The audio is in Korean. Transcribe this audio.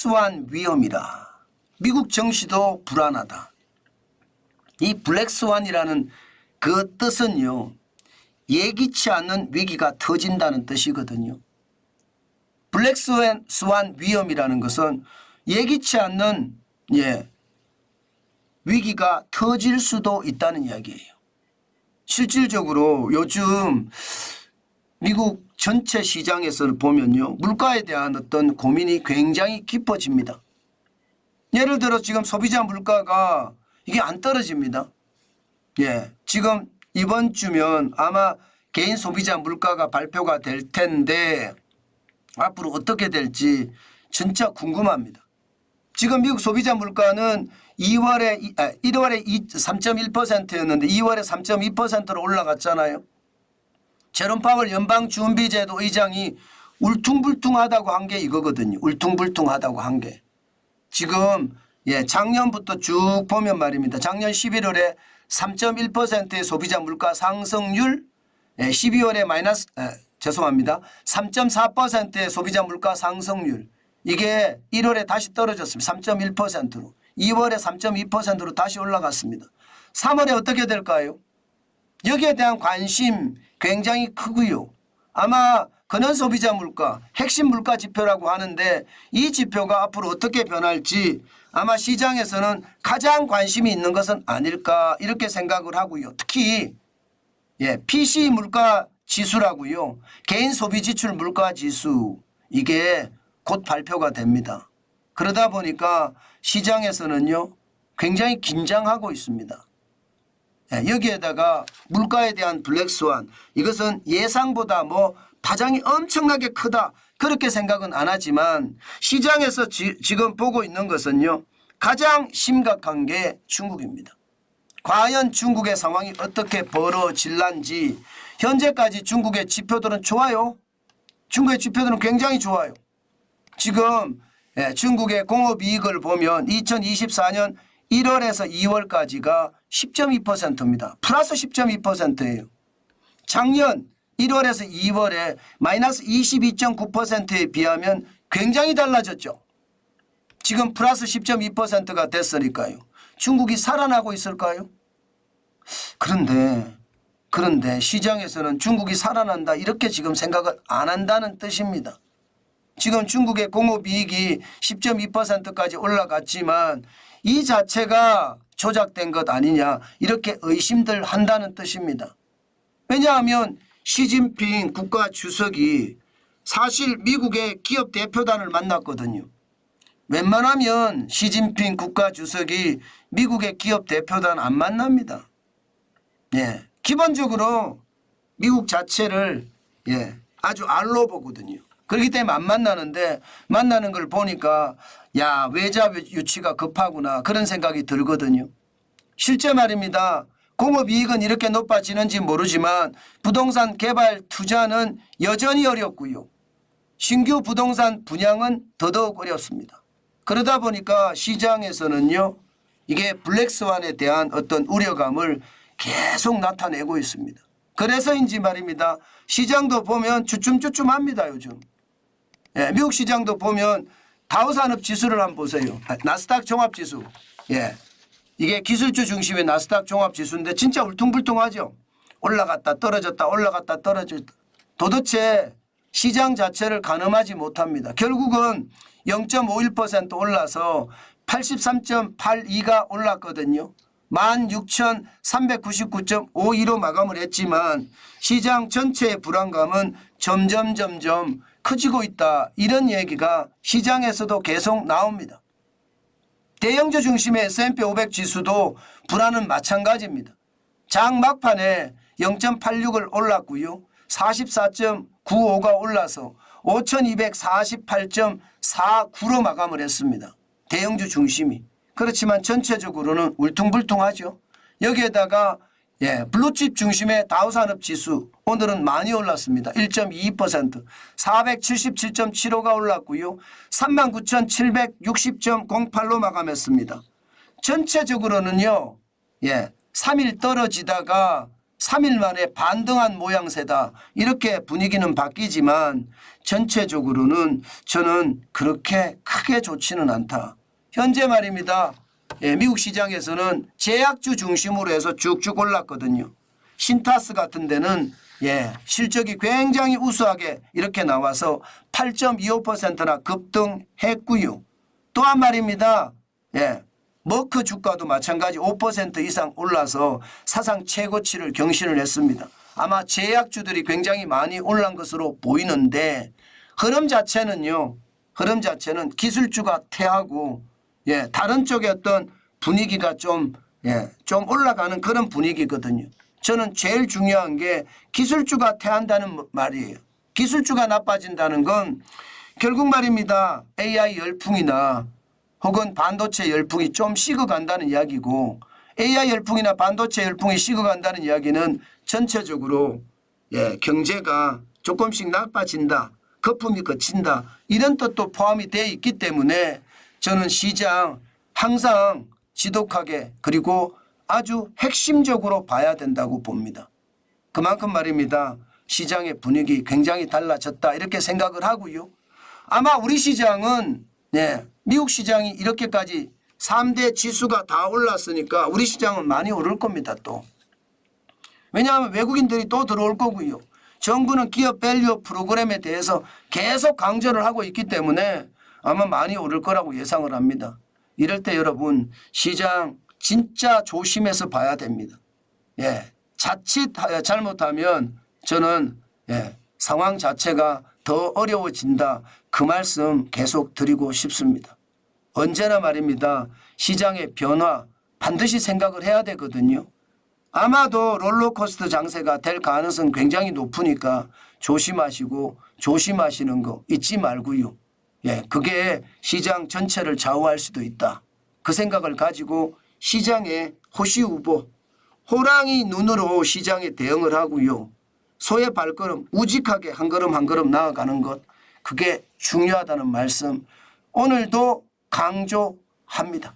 블랙스완 위험이라. 미국 정시도 불안하다. 이 블랙스완이라는 그 뜻은요, 예기치 않는 위기가 터진다는 뜻이거든요. 블랙스완 위험이라는 것은 예기치 않는 위기가 터질 수도 있다는 이야기예요. 실질적으로 요즘 미국 전체 시장에서 보면요, 물가에 대한 어떤 고민이 굉장히 깊어집니다. 예를 들어 지금 소비자 물가가 이게 안 떨어집니다. 지금 이번 주면 아마 개인 소비자 물가가 발표가 될 텐데 앞으로 어떻게 될지 진짜 궁금합니다. 지금 미국 소비자 물가는 1월에 3.1%였는데 2월에 3.2%로 올라갔잖아요. 제롬 파월 연방준비제도 의장이 울퉁불퉁하다고 한 게 이거거든요. 울퉁불퉁하다고 한 게. 지금 작년부터 쭉 보면 말입니다. 작년 11월에 3.1%의 소비자 물가 상승률, 12월에 3.4%의 소비자 물가 상승률, 이게 1월에 다시 떨어졌습니다. 3.1%로. 2월에 3.2%로 다시 올라갔습니다. 3월에 어떻게 될까요? 여기에 대한 관심 굉장히 크고요. 아마 근원 소비자 물가, 핵심 물가 지표라고 하는데 이 지표가 앞으로 어떻게 변할지 아마 시장에서는 가장 관심이 있는 것은 아닐까 이렇게 생각을 하고요. 특히 PC 물가 지수라고요. 개인 소비 지출 물가 지수, 이게 곧 발표가 됩니다. 그러다 보니까 시장에서는요, 굉장히 긴장하고 있습니다. 여기에다가 물가에 대한 블랙스완, 이것은 예상보다 파장이 엄청나게 크다 그렇게 생각은 안 하지만 시장에서 지금 보고 있는 것은요, 가장 심각한 게 중국입니다. 과연 중국의 상황이 어떻게 벌어질런지. 현재까지 중국의 지표들은 좋아요. 중국의 지표들은 굉장히 좋아요. 지금 중국의 공업이익을 보면 2024년 1월에서 2월까지가 10.2%입니다. 플러스 10.2%예요. 작년 1월에서 2월에 마이너스 22.9%에 비하면 굉장히 달라졌죠. 지금 플러스 10.2%가 됐으니까요. 중국이 살아나고 있을까요? 그런데 시장에서는 중국이 살아난다 이렇게 지금 생각을 안 한다는 뜻입니다. 지금 중국의 공업이익이 10.2%까지 올라갔지만 이 자체가 조작된 것 아니냐 이렇게 의심들 한다는 뜻입니다. 왜냐하면 시진핑 국가 주석이 사실 미국의 기업 대표단을 만났거든요. 웬만하면 시진핑 국가 주석이 미국의 기업 대표단 안 만납니다. 기본적으로 미국 자체를 아주 알로 보거든요. 그렇기 때문에 안 만나는데 만나는 걸 보니까 외자 유치가 급하구나 그런 생각이 들거든요. 실제 말입니다. 공업이익은 이렇게 높아지는지 모르지만 부동산 개발 투자는 여전히 어렵고요. 신규 부동산 분양은 더더욱 어렵습니다. 그러다 보니까 시장에서는요, 이게 블랙스완에 대한 어떤 우려감을 계속 나타내고 있습니다. 그래서인지 말입니다. 시장도 보면 주춤주춤합니다. 요즘. 미국 시장도 보면 다우산업 지수를 한번 보세요. 나스닥 종합지수. 이게 기술주 중심의 나스닥 종합지수인데 진짜 울퉁불퉁하죠. 올라갔다 떨어졌다 올라갔다 떨어졌다. 도대체 시장 자체를 가늠하지 못합니다. 결국은 0.51% 올라서 83.82가 올랐거든요. 16,399.52로 마감을 했지만 시장 전체의 불안감은 점점 커지고 있다. 이런 얘기가 시장에서도 계속 나옵니다. 대형주 중심의 S&P 500 지수도 불안은 마찬가지입니다. 장 막판에 0.86을 올랐고요. 44.95가 올라서 5,248.49로 마감을 했습니다. 대형주 중심이. 그렇지만 전체적으로는 울퉁불퉁하죠. 여기에다가 블루칩 중심의 다우산업지수 오늘은 많이 올랐습니다. 1.22% 477.75가 올랐고요. 39,760.08로 마감했습니다. 전체적으로는요. 3일 떨어지다가 3일 만에 반등한 모양새다. 이렇게 분위기는 바뀌지만 전체적으로는 저는 그렇게 크게 크게 좋지는 않다. 현재 말입니다. 예, 미국 시장에서는 제약주 중심으로 해서 쭉쭉 올랐거든요. 신타스 같은 데는 예, 실적이 굉장히 우수하게 이렇게 나와서 8.25%나 급등했고요. 또한 말입니다. 예, 머크 주가도 마찬가지 5% 이상 올라서 사상 최고치를 경신을 했습니다. 아마 제약주들이 굉장히 많이 올란 것으로 보이는데 흐름 자체는요. 흐름 자체는 기술주가 태하고 예, 다른 쪽의 어떤 분위기가 좀 올라가는 그런 분위기거든요. 저는 제일 중요한 게 기술주가 태한다는 말이에요. 기술주가 나빠진다는 건 결국 말입니다. AI 열풍이나 혹은 반도체 열풍이 좀 식어간다는 이야기고 AI 열풍이나 반도체 열풍이 식어간다는 이야기는 전체적으로 예, 경제가 조금씩 나빠진다. 거품이 거친다. 이런 뜻도 포함이 되어 있기 때문에 저는 시장 항상 지독하게 그리고 아주 핵심적으로 봐야 된다고 봅니다. 그만큼 말입니다. 시장의 분위기 굉장히 달라졌다 이렇게 생각을 하고요. 아마 우리 시장은 예, 미국 시장이 이렇게까지 3대 지수가 다 올랐으니까 우리 시장은 많이 오를 겁니다. 또. 왜냐하면 외국인들이 또 들어올 거고요. 정부는 기업 밸류 프로그램에 대해서 계속 강조를 하고 있기 때문에 아마 많이 오를 거라고 예상을 합니다. 이럴 때 여러분 시장 진짜 조심해서 봐야 됩니다. 예, 자칫 잘못하면 저는 예, 상황 자체가 더 어려워진다. 그 말씀 계속 드리고 싶습니다. 언제나 말입니다. 시장의 변화 반드시 생각을 해야 되거든요. 아마도 롤러코스터 장세가 될 가능성 굉장히 높으니까 조심하시고 조심하시는 거 잊지 말고요. 예, 그게 시장 전체를 좌우할 수도 있다. 그 생각을 가지고 시장의 호시우보, 호랑이 눈으로 시장에 대응을 하고요. 소의 발걸음 우직하게 한 걸음 한 걸음 나아가는 것 그게 중요하다는 말씀 오늘도 강조합니다.